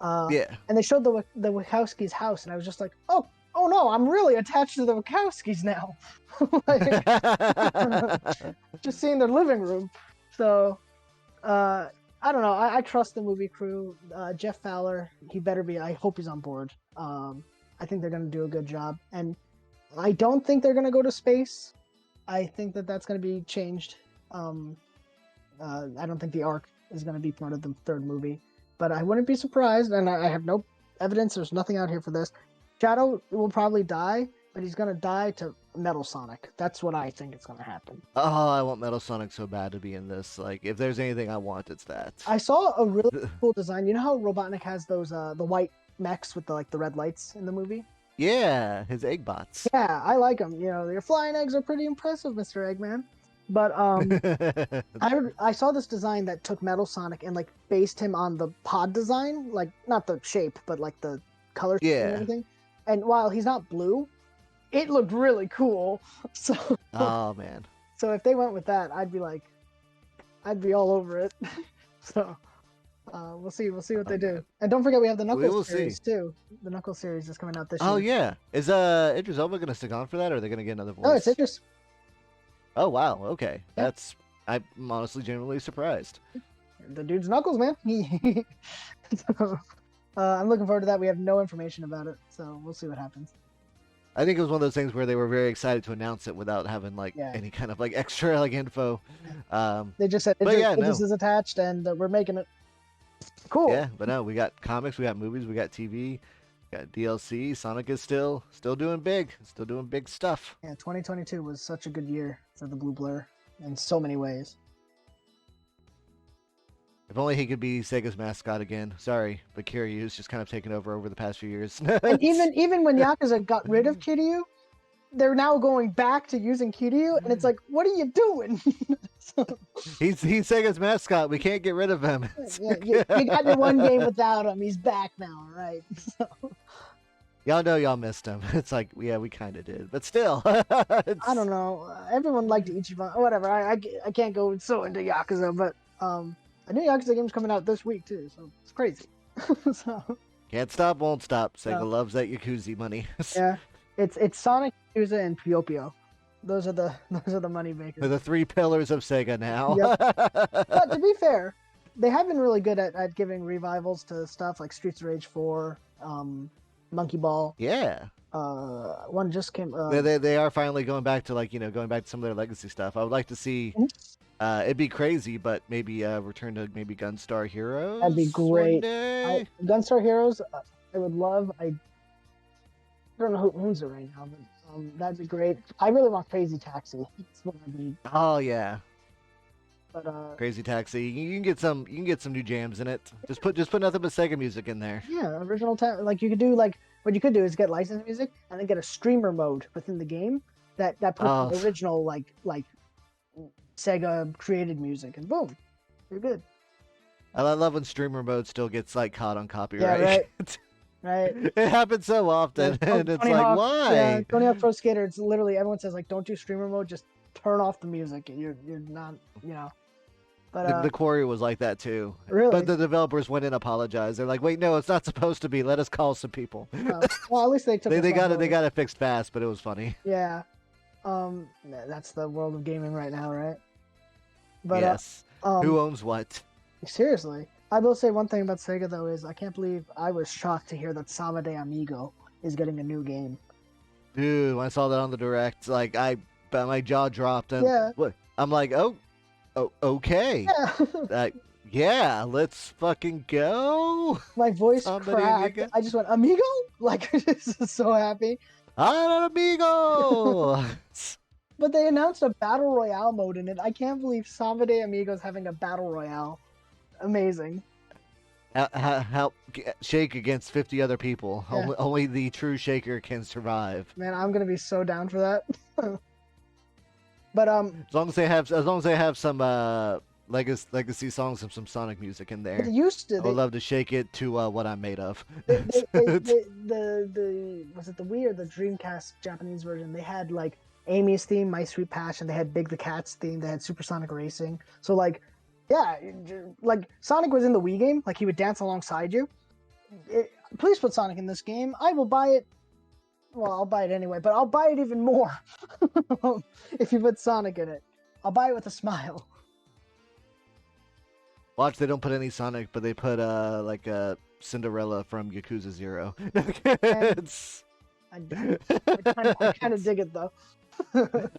Yeah. And they showed the Wachowskis' house, and I was just like, oh no, I'm really attached to the Wachowskis now. Just seeing their living room. So, I don't know. I trust the movie crew. Jeff Fowler, he better be. I hope he's on board. I think they're going to do a good job. And I don't think they're going to go to space. I think that's going to be changed. I don't think the Ark is going to be part of the third movie. But I wouldn't be surprised, and I have no evidence. There's nothing out here for this. Shadow will probably die, but he's going to die to Metal Sonic. That's what I think is going to happen. Oh, I want Metal Sonic so bad to be in this. Like, if there's anything I want, it's that. I saw a really cool design. You know how Robotnik has those the white mechs with the red lights in the movie? Yeah, his egg bots. Yeah, I like them. Your flying eggs are pretty impressive, Mr. Eggman. But I saw this design that took Metal Sonic and like based him on the pod design, like not the shape, but like the color scheme and everything. And while he's not blue, it looked really cool. So oh man. So if they went with that, I'd be all over it. So we'll see what they do. And don't forget we have the Knuckles series too. The Knuckles series is coming out this year. Oh yeah. Is Idris Elba gonna stick on for that, or are they gonna get another voice? No, it's Idris. Oh wow, okay. Yeah. I'm honestly genuinely surprised. The dude's Knuckles, man. So, I'm looking forward to that. We have no information about it, so we'll see what happens. I think it was one of those things where they were very excited to announce it without having any kind of extra info. They just said this is attached and we're making it. Cool. Yeah, but no, we got comics, we got movies, we got TV, we got DLC. Sonic is still doing big stuff. Yeah, 2022 was such a good year for the Blue Blur in so many ways. If only he could be Sega's mascot again. Sorry, but Kiryu's just kind of taken over the past few years. And even when Yakuza got rid of Kiryu, they're now going back to using Kiryu, and it's like, what are you doing? He's Sega's mascot. We can't get rid of him. You got your one game without him. He's back now, right? So. Y'all know y'all missed him. It's like, yeah, we kind of did, but still. I don't know. Everyone liked Ichiban. Whatever. I can't go so into Yakuza, but a new Yakuza game's coming out this week too, so it's crazy. So, can't stop, won't stop. Sega loves that Yakuza money. Yeah, it's Sonic, Yakuza, and Puyo. Those are the money makers. They're the three pillars of Sega now. Yep. But to be fair, they have been really good at giving revivals to stuff like Streets of Rage 4, Monkey Ball. Yeah. One just came. They are finally going back to going back to some of their legacy stuff. I would like to see. It'd be crazy, but maybe return to maybe Gunstar Heroes. That'd be great. Gunstar Heroes, I would love. I don't know who owns it right now, but that'd be great. I really want Crazy Taxi. Oh yeah. But Crazy Taxi. You can get some. You can get some new jams in it. Just put nothing but Sega music in there. yeah, like you could do like what you could do is get licensed music and then get a streamer mode within the game that puts Oh, the original like Sega created music, and boom, you're good. I love when streamer mode still gets like caught on Yeah, copyright. right, right. It happens so Yeah, often, and it's Tony like, Hawk. Yeah, why? Tony Hawk Pro Skater. It's literally everyone says like, don't do streamer mode. Just turn off the music. You're not, you know. But The Quarry was like that too. But really, the developers went and apologized. They're like, wait, no, it's not supposed to be. Let us call some people. well, at least they took. They got it fixed fast, but it was funny. Yeah. That's the world of gaming right now, right? But Yes. Who owns what? seriously, I will say one thing about Sega though is I can't believe I was shocked to hear that Sama de Amigo is getting a new game. Dude, when I saw that on the direct, like my jaw dropped. And Yeah. what? I'm like, oh, okay. Yeah. Yeah, let's fucking go. My voice Somebody cracked. amigo? I just went Amigo, like just so happy. An amigo. But they announced a battle royale mode in it. I can't believe Sama de Amigos having a battle royale. Amazing. Help shake against 50 other people. Yeah. Only the true shaker can survive. Man, I'm gonna be so down for that. But As long as they have some legacy songs and some Sonic music in there. they used to. I would love to shake it to what I'm made of. The was it the Wii or the Dreamcast Japanese version? They had like Amy's theme, My Sweet Passion. They had Big the Cat's theme. They had Supersonic Racing. So like, yeah, like Sonic was in the Wii game. Like he would dance alongside you. Please put Sonic in this game. I will buy it. Well, I'll buy it anyway, but I'll buy it even more if you put Sonic in it. I'll buy it with a smile. Watch, they don't put any Sonic, but they put like a Cinderella from Yakuza 0. It's... I kind of dig it though.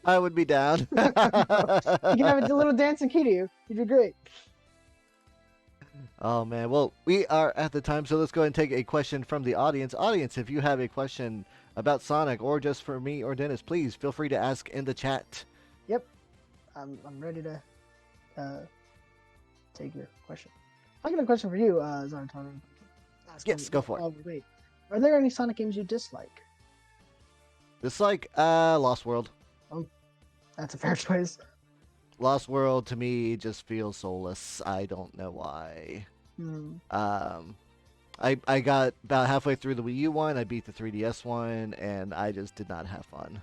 I would be down. You can have a little dancing key to you. You'd be great. Oh man, well, we are at the time, so let's go ahead and take a question from the audience. Audience, if you have a question about Sonic or just for me or Dennis, please feel free to ask in the chat. Yep, I'm ready to take your question. I got a question for you, Zarataro. Yes, go for it. Oh, wait. Are there any Sonic games you dislike? Dislike Lost World. Oh, that's a fair choice. Lost World to me just feels soulless. I don't know why. I got about halfway through the Wii U one. I beat the 3DS one, and I just did not have fun.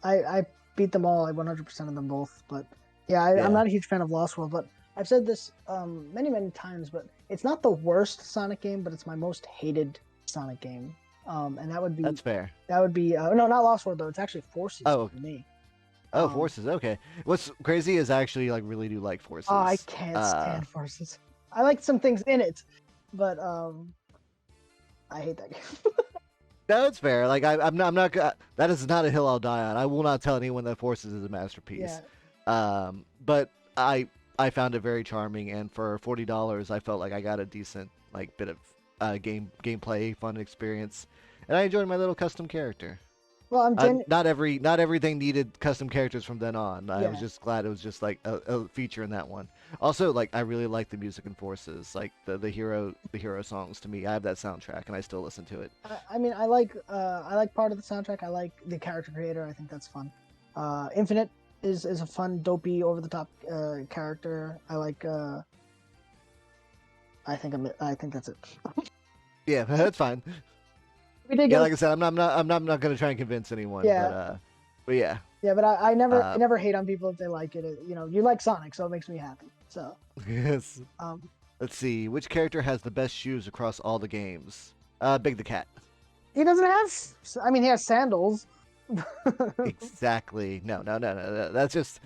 I beat them all. I 100% of them both. But yeah, I'm not a huge fan of Lost World. But I've said this many times. But it's not the worst Sonic game, but it's my most hated Sonic game. And that would be That's fair. That would be no, not Lost World though. It's actually Forces for me. Oh, Forces. Okay. What's crazy is I actually really do like Forces. Oh, I can't stand Forces. I like some things in it, but I hate that game. No, it's fair. Like I'm not. That is not a hill I'll die on. I will not tell anyone that Forces is a masterpiece. Yeah. But I found it very charming, and for $40, I felt like I got a decent bit of gameplay, fun experience, and I enjoyed my little custom character. Well, not everything needed custom characters from then on. I Yeah. was just glad it was just like a feature in that one. Also, I really like the music in Forces, like the hero songs. To me, I have that soundtrack and I still listen to it. I mean, I like part of the soundtrack. I like the character creator. I think that's fun. Infinite is a fun, dopey, over the top character. I like. I think that's it. Yeah, that's fine. We did Yeah, like I said, I'm not gonna try and convince anyone. Yeah. But yeah. Yeah, but I never hate on people if they like it. You know, you like Sonic, so it makes me happy. So. Yes. Let's see. Which character has the best shoes across all the games? Big the Cat. He doesn't have. I mean, he has sandals. Exactly. No. That's just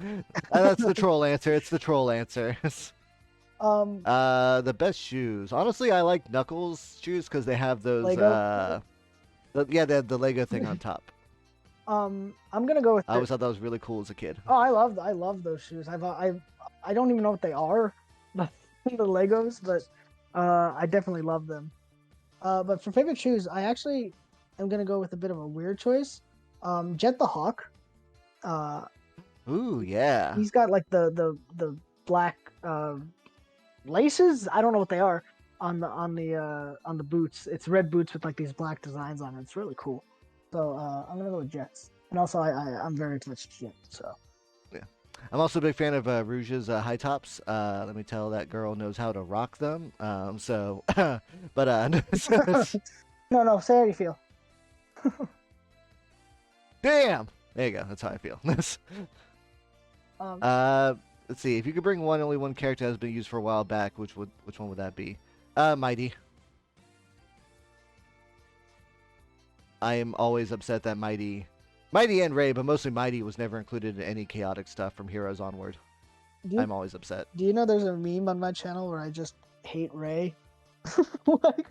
that's the troll answer. It's the troll answer. The best shoes. Honestly, I like Knuckles' shoes because they have those. Lego? They have the Lego thing on top. I'm gonna go with. I always thought that was really cool as a kid. Oh, I love those shoes. I don't even know what they are, the Legos, but I definitely love them. But for favorite shoes, I actually am gonna go with a bit of a weird choice. Jet the Hawk. Ooh, yeah. He's got like the black laces. I don't know what they are on the boots. It's red boots with like these black designs on it. It's really cool. So I'm gonna go with Jets. And also I'm very attached to Jets. So Yeah. I'm also a big fan of Rouge's high tops. Let me tell that girl knows how to rock them. But no, say how you feel. damn. There you go. That's how I feel. Um, Let's see. If you could bring only one character that has been used for a while back, which one would that be? Mighty. I am always upset that Mighty and Ray, but mostly Mighty was never included in any chaotic stuff from Heroes onward. I'm always upset. Do you know there's a meme on my channel where I just hate Ray? Like,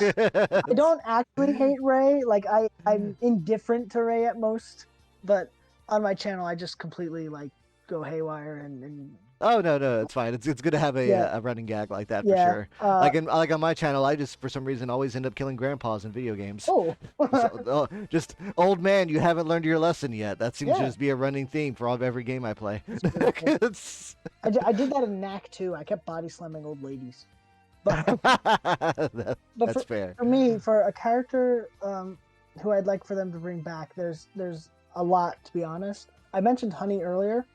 I don't actually hate Ray. Like I'm indifferent to Ray at most, but on my channel I just completely like go haywire and Oh no, it's fine. It's good to have a running gag like that for sure. Like on my channel, I just for some reason always end up killing grandpas in video games. Oh, just old man, you haven't learned your lesson yet. That seems to just be a running theme for every game I play. I did that in Knack too. I kept body slamming old ladies. But, that's fair. For me, for a character who I'd like for them to bring back, there's a lot, to be honest. I mentioned Honey earlier,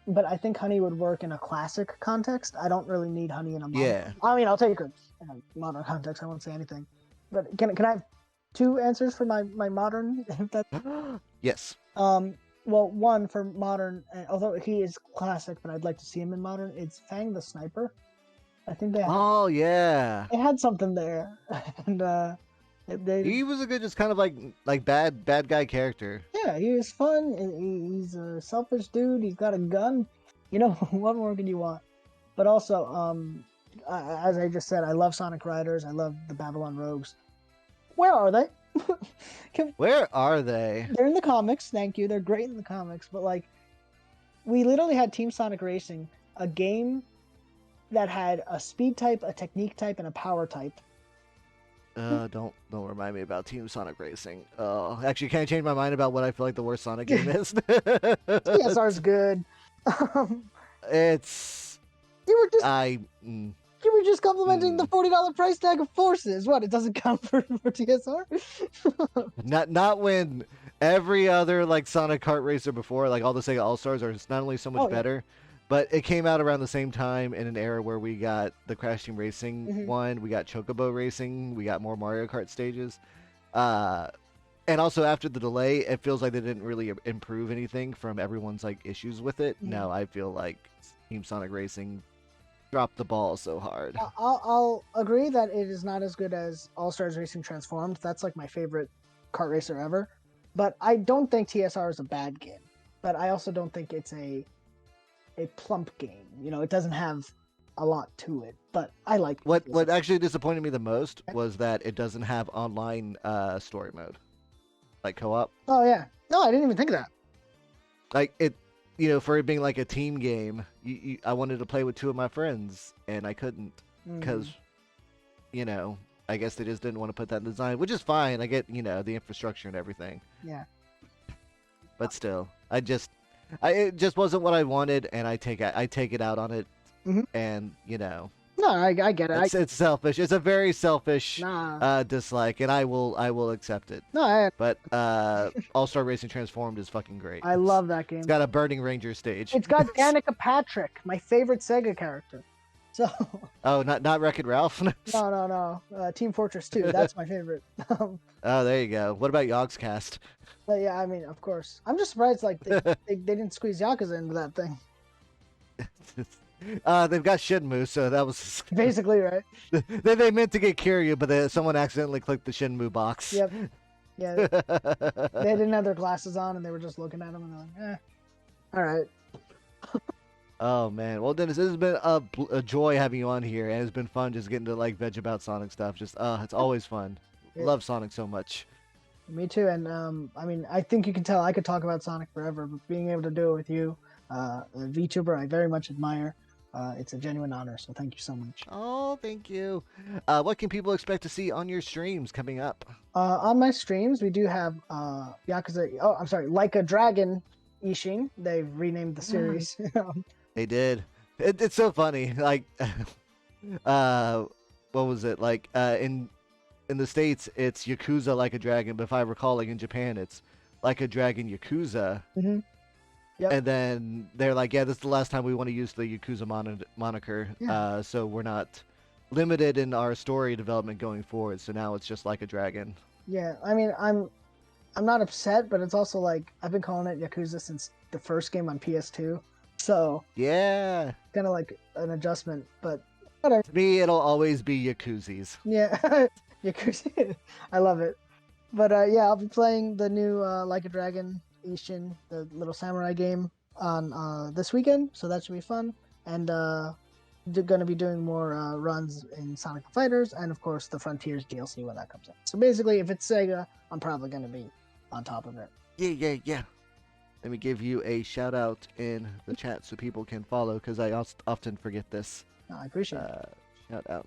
but I think Honey would work in a classic context. I don't really need Honey in a modern. Yeah. I mean, I'll take it in a modern context. I won't say anything. But can I have two answers for my modern? If that... Yes. Well, one for modern, although he is classic, but I'd like to see him in modern. It's Fang the Sniper. I think they. Oh yeah. They had something there, and he was a good, just kind of like bad guy character. Yeah, he was fun. He's a selfish dude. He's got a gun. You know, what more can you want? But also, as I just said, I love Sonic Riders. I love the Babylon Rogues. Where are they? Where are they? They're in the comics. Thank you. They're great in the comics. But like, we literally had Team Sonic Racing, a game that had a speed type, a technique type, and a power type. Don't remind me about Team Sonic Racing. Actually, can I change my mind about what I feel like the worst Sonic game is? TSR's good. It's you were just you were just complimenting the $40 price tag of Forces. What? It doesn't count for TSR? not when every other like Sonic Kart racer before, like all the Sega All Stars, are not only so much better. But it came out around the same time in an era where we got the Crash Team Racing one, we got Chocobo Racing, we got more Mario Kart stages. And also after the delay, it feels like they didn't really improve anything from everyone's like issues with it. Now I feel like Team Sonic Racing dropped the ball so hard. I'll agree that it is not as good as All Stars Racing Transformed. That's like my favorite kart racer ever. But I don't think TSR is a bad game. But I also don't think it's a plump game. You know, it doesn't have a lot to it, but I like what actually disappointed me the most was that it doesn't have online story mode, like co-op. Oh yeah, no, I didn't even think of that. Like it, you know, for it being like a team game, I wanted to play with two of my friends and I couldn't because, you know, I guess they just didn't want to put that in design, which is fine. I get, you know, the infrastructure and everything. Yeah. But still, it just wasn't what I wanted, and I take it out on it, and you know. No, I get it. It's selfish. It's a very selfish dislike, and I will accept it. No, but All Star Racing Transformed is fucking great. I love that game. It's got a Burning Ranger stage. It's got Danica Patrick, my favorite Sega character. So. Oh, not Wreck-It Ralph. No. Team Fortress 2. That's my favorite. Oh, there you go. What about Yogscast? Yeah, I mean, of course. I'm just surprised like they didn't squeeze Yakuza into that thing. They've got Shenmue, so that was basically right. They meant to get Kiryu, but someone accidentally clicked the Shenmue box. Yep. Yeah. They didn't have their glasses on, and they were just looking at them, and they're like, all right. Oh man, well Dennis, this has been a joy having you on here, and it's been fun just getting to like veg about Sonic stuff. Just it's always fun. Yeah. Love Sonic so much. Me too, and I mean, I think you can tell I could talk about Sonic forever, but being able to do it with you, a VTuber I very much admire, it's a genuine honor. So thank you so much. Oh, thank you. What can people expect to see on your streams coming up? On my streams, we do have Yakuza. Oh, I'm sorry, Like a Dragon Ishin. They've renamed the series. They did. It's so funny. Like, uh, what was it? Like, in the States, it's Yakuza Like a Dragon, but if I recall, like in Japan, it's Like a Dragon Yakuza. hmm Yep. And then they're like, yeah, this is the last time we want to use the Yakuza moniker. Yeah. So we're not limited in our story development going forward. So now it's just Like a Dragon. Yeah. I mean, I'm not upset, but it's also like I've been calling it Yakuza since the first game on PS2, so Yeah. kind of like an adjustment. But whatever. To me, it'll always be Yakuzis. Yeah, Yakuza. I love it. But yeah, I'll be playing the new Like a Dragon Ishin, the little samurai game, on this weekend, so that should be fun. And going to be doing more runs in Sonic the Fighters, and of course the Frontiers DLC when that comes out. So basically, if it's Sega, I'm probably going to be on top of it. Yeah. Let me give you a shout out in the chat so people can follow, because I often forget this. No, I appreciate it. Shout out.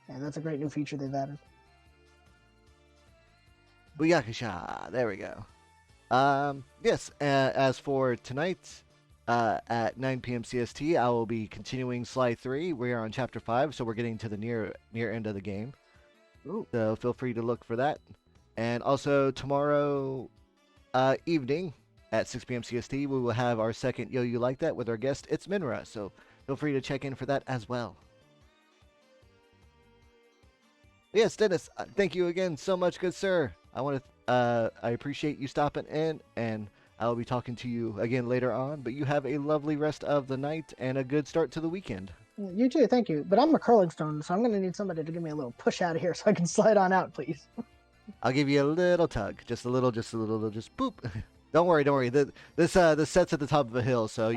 Yeah, that's a great new feature they've added. Booyakasha. There we go. Yes, as for tonight, at 9 p.m. CST, I will be continuing Sly 3. We are on Chapter 5, so we're getting to the near end of the game. Ooh. So feel free to look for that. And also tomorrow evening at 6 p.m. CST, we will have our second Yo You Like That with our guest, It's Minra. So feel free to check in for that as well. Yes, Dennis, thank you again so much, good sir. I appreciate you stopping in, and I will be talking to you again later on. But you have a lovely rest of the night and a good start to the weekend. You too, thank you. But I'm a curling stone, so I'm going to need somebody to give me a little push out of here so I can slide on out, please. I'll give you a little tug, just boop. Don't worry. This set's at the top of a hill, so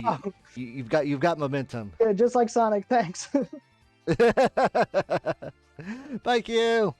you've got momentum. Yeah, just like Sonic. Thanks. Thank you.